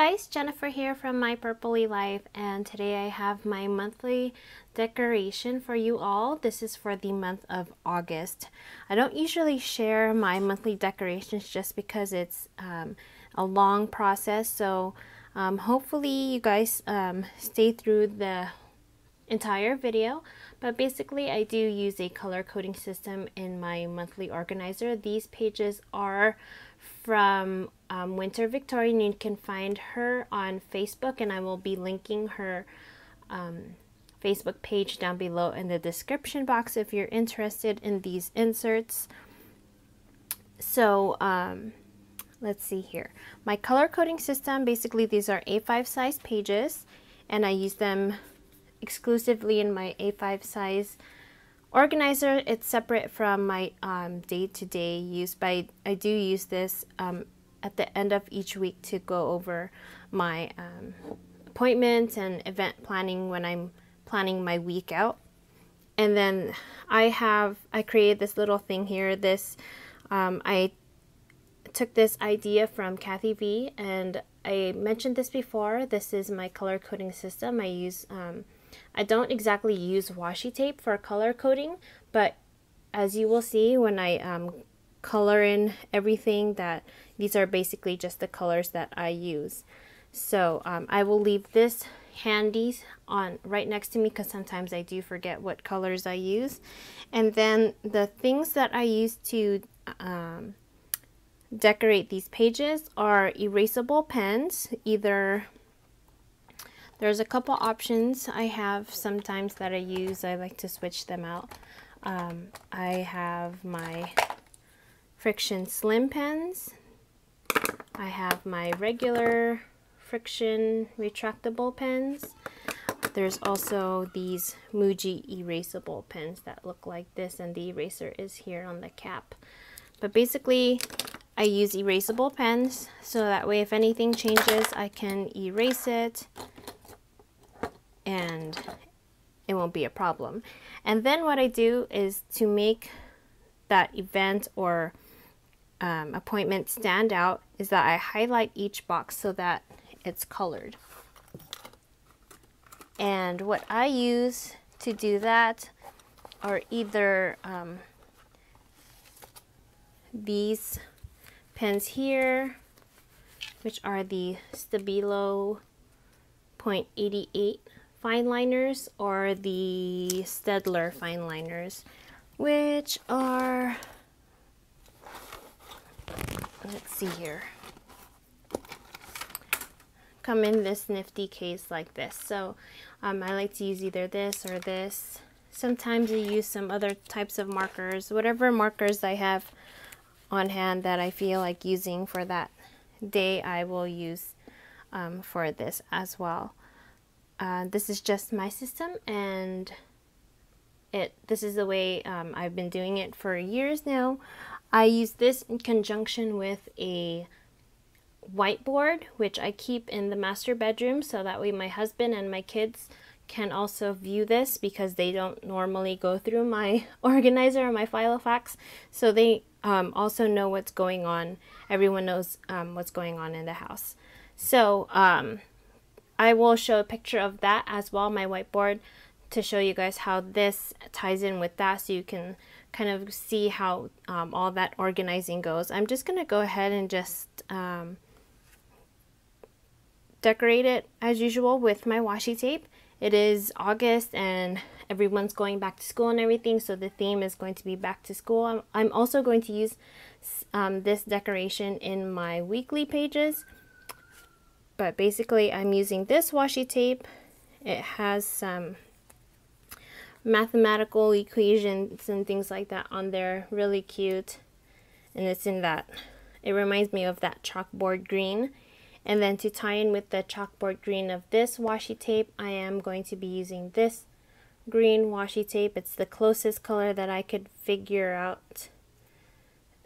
guys, Jennifer here from My Purpley Life, and today I have my monthly decoration for you all. This is for the month of August. I don't usually share my monthly decorations just because it's a long process, so hopefully you guys stay through the entire video. But basically I do use a color coding system in my monthly organizer. These pages are from Winter Victorian. You can find her on Facebook, and I will be linking her Facebook page down below in the description box if you're interested in these inserts. So let's see here. My color coding system, basically these are A5 size pages, and I use them exclusively in my A5 size organizer. It's separate from my day-to-day use, but I do use this at the end of each week to go over my appointments and event planning when I'm planning my week out. And then I created this little thing here. This I took this idea from Kathy V, and I mentioned this before. This is my color coding system. I don't exactly use washi tape for color coding, but as you will see when I color in everything, that these are basically just the colors that I use. So I will leave this handy on right next to me because sometimes I do forget what colors I use. And then the things that I use to decorate these pages are erasable pens. There's a couple options I have sometimes that I use. I like to switch them out. I have my friction slim pens. I have my regular friction retractable pens. There's also these Muji erasable pens that look like this, and the eraser is here on the cap. But basically I use erasable pens so that way if anything changes I can erase it and it won't be a problem. And then what I do is to make that event or appointment stand out is that I highlight each box so that it's colored. And what I use to do that are either these pens here, which are the Stabilo .88 fine liners, or the Staedtler fine liners, which are, let's see here, come in this nifty case like this. So I like to use either this or this. Sometimes I use some other types of markers, whatever markers I have on hand that I feel like using for that day, I will use for this as well. This is just my system, and this is the way I've been doing it for years now. I use this in conjunction with a whiteboard, which I keep in the master bedroom, so that way my husband and my kids can also view this, because they don't normally go through my organizer or my Filofax, so they also know what's going on. Everyone knows what's going on in the house. So I will show a picture of that as well, my whiteboard, to show you guys how this ties in with that, so you can kind of see how all that organizing goes. I'm just going to go ahead and just decorate it as usual with my washi tape. It is August and everyone's going back to school and everything, so the theme is going to be back to school. I'm also going to use this decoration in my weekly pages, but basically I'm using this washi tape. It has some mathematical equations and things like that on there, really cute, and it's in that, it reminds me of that chalkboard green. And then to tie in with the chalkboard green of this washi tape, I am going to be using this green washi tape. It's the closest color that I could figure out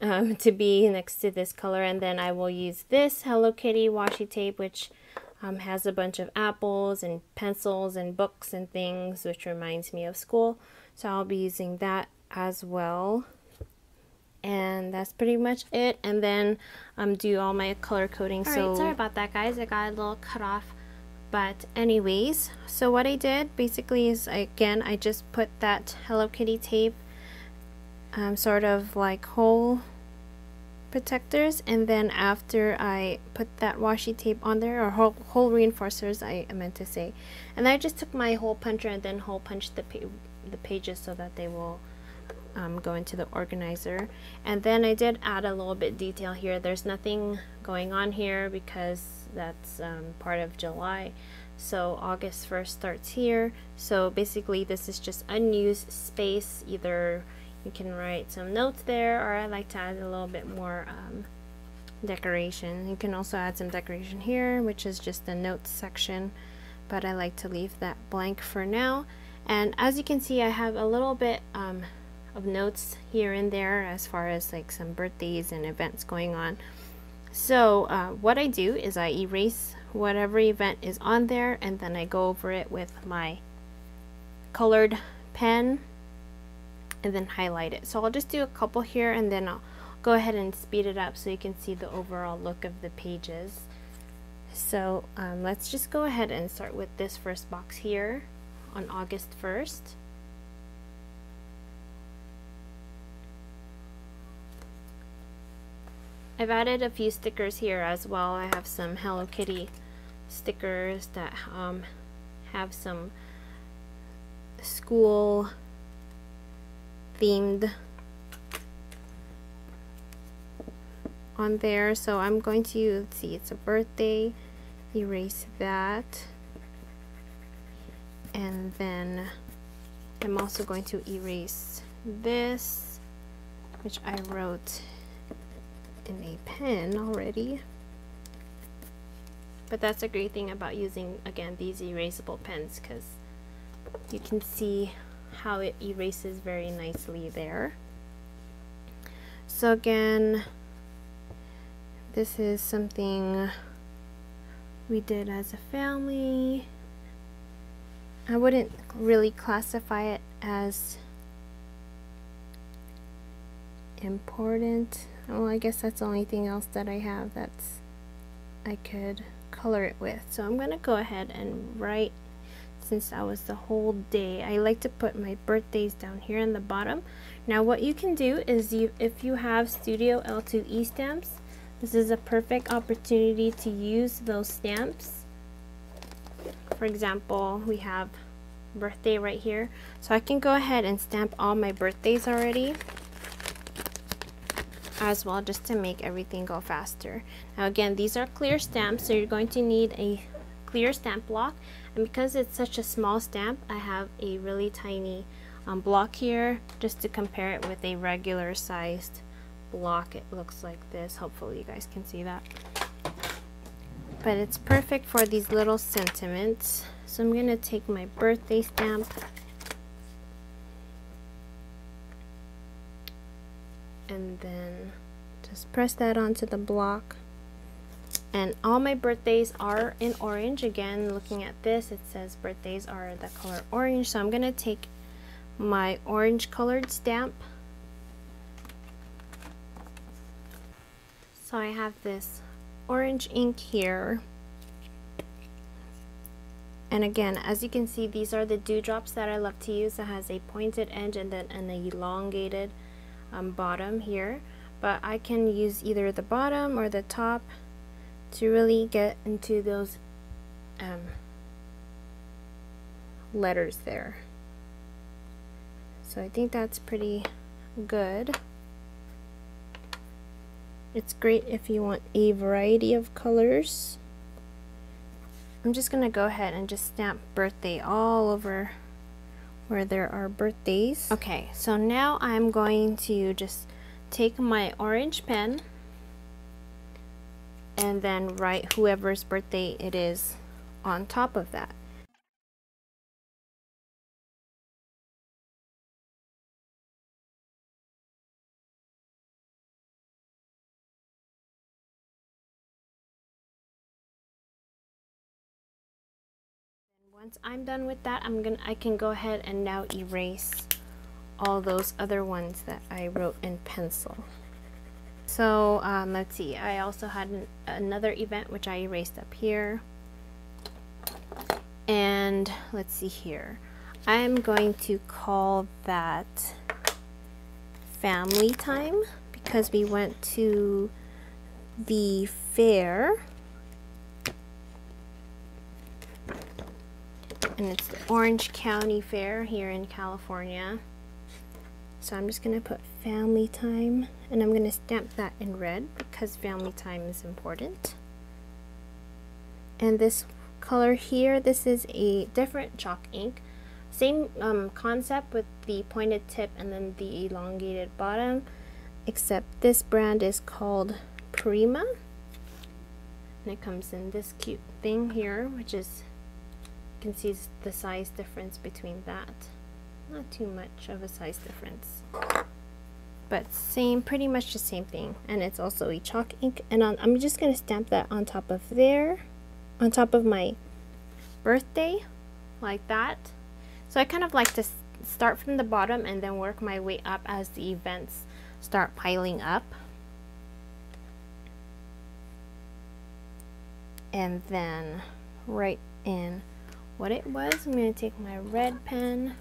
to be next to this color. And then I will use this Hello Kitty washi tape, which has a bunch of apples and pencils and books and things, which reminds me of school. So I'll be using that as well. and that's pretty much it. And then do all my color coding. So sorry about that, guys, I got a little cut off. But anyways, so what I did basically is, again, I just put that Hello Kitty tape, sort of like hole protectors, and then after I put that washi tape on there, or hole reinforcers I meant to say, and I just took my hole puncher and then hole punched the pages so that they will go into the organizer. And then I did add a little bit detail here. There's nothing going on here because that's part of July, so August 1st starts here. So basically this is just unused space. Either you can write some notes there, or I like to add a little bit more decoration. You can also add some decoration here, which is just the notes section, but I like to leave that blank for now. And as you can see, I have a little bit of notes here and there as far as like some birthdays and events going on. So what I do is I erase whatever event is on there, and then I go over it with my colored pen and then highlight it. So I'll just do a couple here, and then I'll go ahead and speed it up so you can see the overall look of the pages. So let's just go ahead and start with this first box here on August 1st. I've added a few stickers here as well. I have some Hello Kitty stickers that have some school themed on there. So I'm going to, let's see, it's a birthday, erase that, and then I'm also going to erase this, which I wrote in a pen already. But that's a great thing about using, again, these erasable pens, because you can see how it erases very nicely there. So again, this is something we did as a family. I wouldn't really classify it as important. Well, I guess that's the only thing else that I have that's I could color it with. So I'm gonna go ahead and write, since that was the whole day, I like to put my birthdays down here in the bottom. Now what you can do is, if you have Studio L2E stamps, this is a perfect opportunity to use those stamps. For example, we have birthday right here, so I can go ahead and stamp all my birthdays already as well, just to make everything go faster. Now again, these are clear stamps, so you're going to need a clear stamp block, and because it's such a small stamp, I have a really tiny block here just to compare it with a regular sized block. It looks like this. Hopefully you guys can see that, but it's perfect for these little sentiments. So I'm gonna take my birthday stamp and then just press that onto the block. And all my birthdays are in orange. Again, looking at this, it says birthdays are the color orange. So I'm gonna take my orange colored stamp. So I have this orange ink here. And again, as you can see, these are the dewdrops that I love to use. It has a pointed edge and then an elongated bottom here, but I can use either the bottom or the top to really get into those letters there. So I think that's pretty good. It's great if you want a variety of colors. I'm just gonna go ahead and just stamp birthday all over where there are birthdays. Okay, so now I'm going to just take my orange pen and then write whoever's birthday it is on top of that. Once I'm done with that, I can go ahead and now erase all those other ones that I wrote in pencil. So let's see, I also had another event which I erased up here. And let's see here, I'm going to call that family time because we went to the fair. And it's the Orange County Fair here in California. So I'm just going to put family time, and I'm going to stamp that in red because family time is important. And this color here, this is a different chalk ink. Same concept with the pointed tip and then the elongated bottom, except this brand is called Prima. And it comes in this cute thing here, which is, you can see the size difference between that. Not too much of a size difference, but same, pretty much the same thing. And it's also a chalk ink, and I'm just going to stamp that on top of there, on top of my birthday, like that. So I kind of like to start from the bottom and then work my way up as the events start piling up. And then write in what it was. I'm going to take my red pen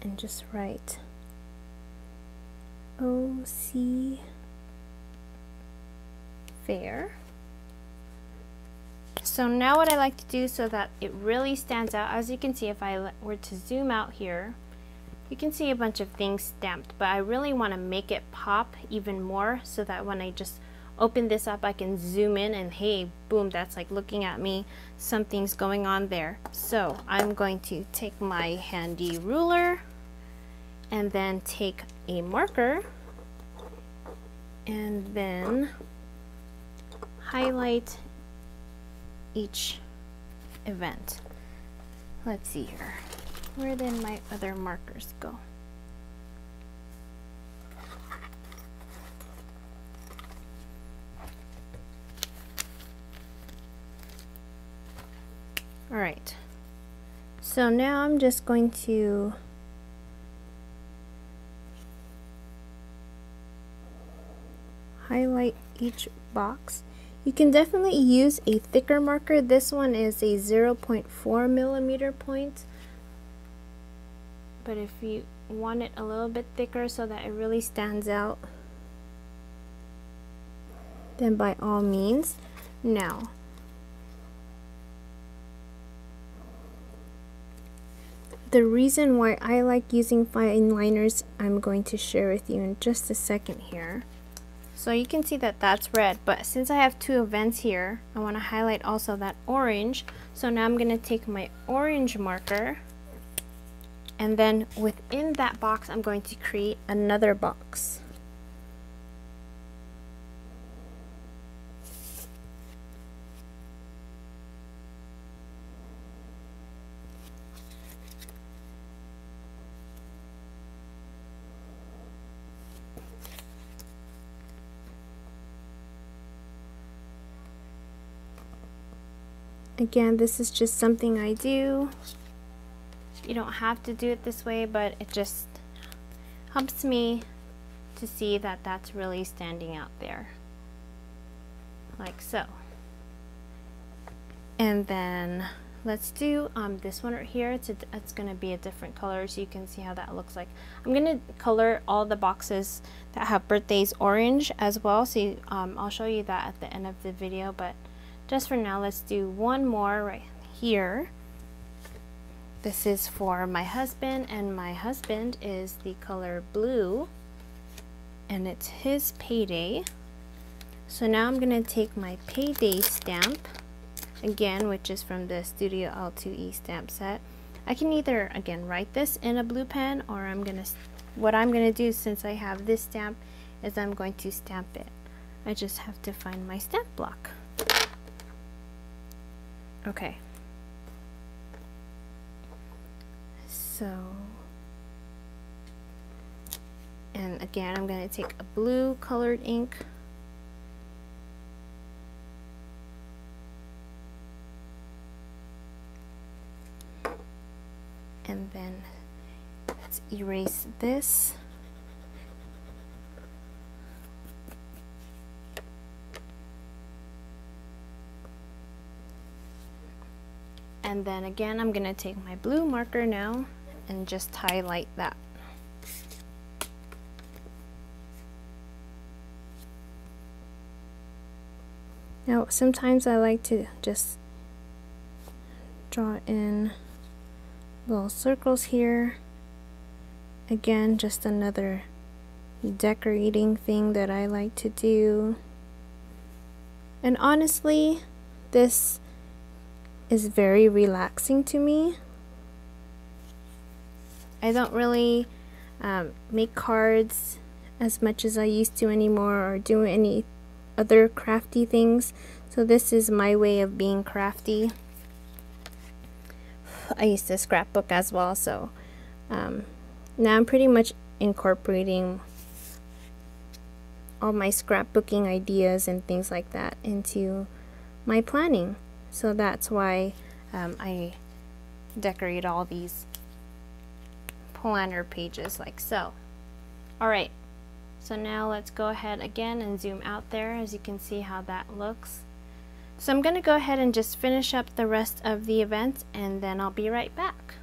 and just write OC Fair. So now what I like to do so that it really stands out, as you can see, if I were to zoom out here, you can see a bunch of things stamped, but I really want to make it pop even more so that when I just open this up, I can zoom in and hey, boom, that's like looking at me, something's going on there. So I'm going to take my handy ruler and then take a marker and then highlight each event. Let's see here, where did my other markers go? All right, so now I'm just going to highlight each box. You can definitely use a thicker marker. This one is a 0.4 millimeter point, but if you want it a little bit thicker so that it really stands out, then by all means. Now, the reason why I like using fine liners, I'm going to share with you in just a second here. So you can see that that's red, but since I have two events here, I want to highlight also that orange. So now I'm going to take my orange marker, and then within that box, I'm going to create another box. Again, this is just something I do. You don't have to do it this way, but it just helps me to see that that's really standing out there, like so. And then let's do this one right here. It's going to be a different color, so you can see how that looks like. I'm going to color all the boxes that have birthdays orange as well, so I'll show you that at the end of the video, but just for now, let's do one more right here. This is for my husband, and my husband is the color blue, and it's his payday. So now I'm going to take my payday stamp, again, which is from the Studio L2E stamp set. I can either, again, write this in a blue pen, or what I'm going to do, since I have this stamp, is I'm going to stamp it. I just have to find my stamp block. Okay, so, and again, I'm going to take a blue colored ink, and then let's erase this. And then again, I'm gonna take my blue marker now and just highlight that. Now, sometimes I like to just draw in little circles here. Again, just another decorating thing that I like to do. And honestly, this is very relaxing to me. I don't really make cards as much as I used to anymore, or do any other crafty things, so this is my way of being crafty. I used to scrapbook as well, so now I'm pretty much incorporating all my scrapbooking ideas and things like that into my planning. So that's why I decorate all these planner pages like so. Alright, so now let's go ahead again and zoom out there, as you can see how that looks. So I'm going to go ahead and just finish up the rest of the event, and then I'll be right back.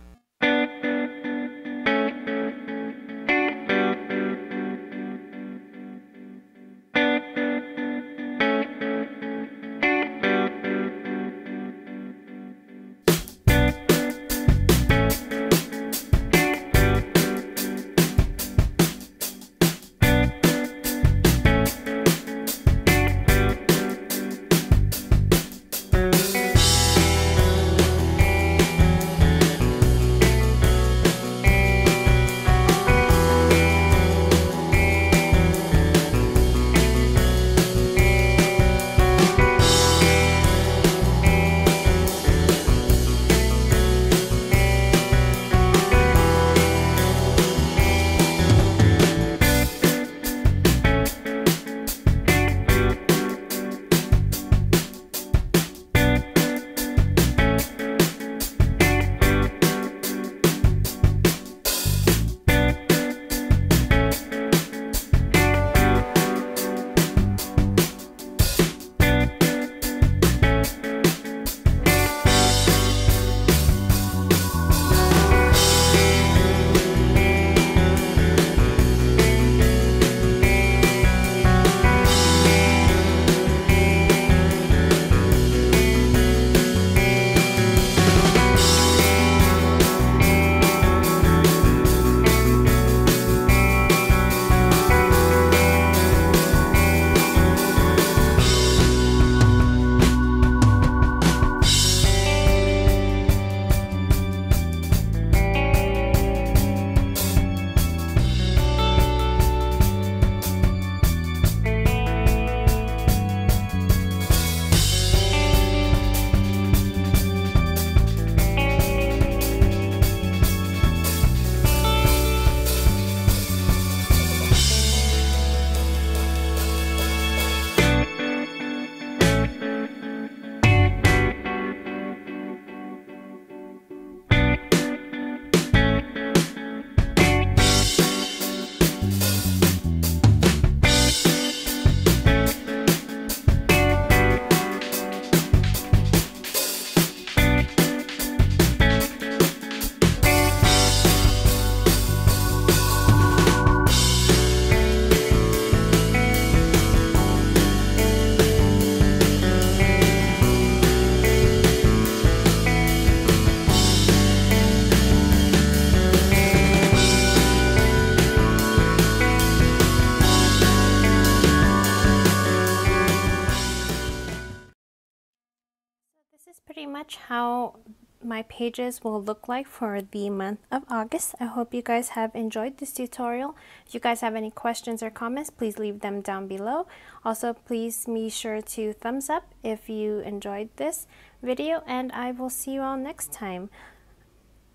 Pretty much how my pages will look like for the month of August. I hope you guys have enjoyed this tutorial. If you guys have any questions or comments, please leave them down below. Also, please be sure to thumbs up if you enjoyed this video, and I will see you all next time.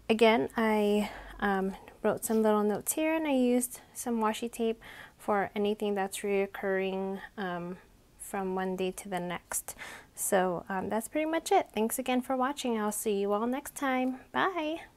Again, I wrote some little notes here, and I used some washi tape for anything that's reoccurring from one day to the next. So that's pretty much it. Thanks again for watching. I'll see you all next time. Bye!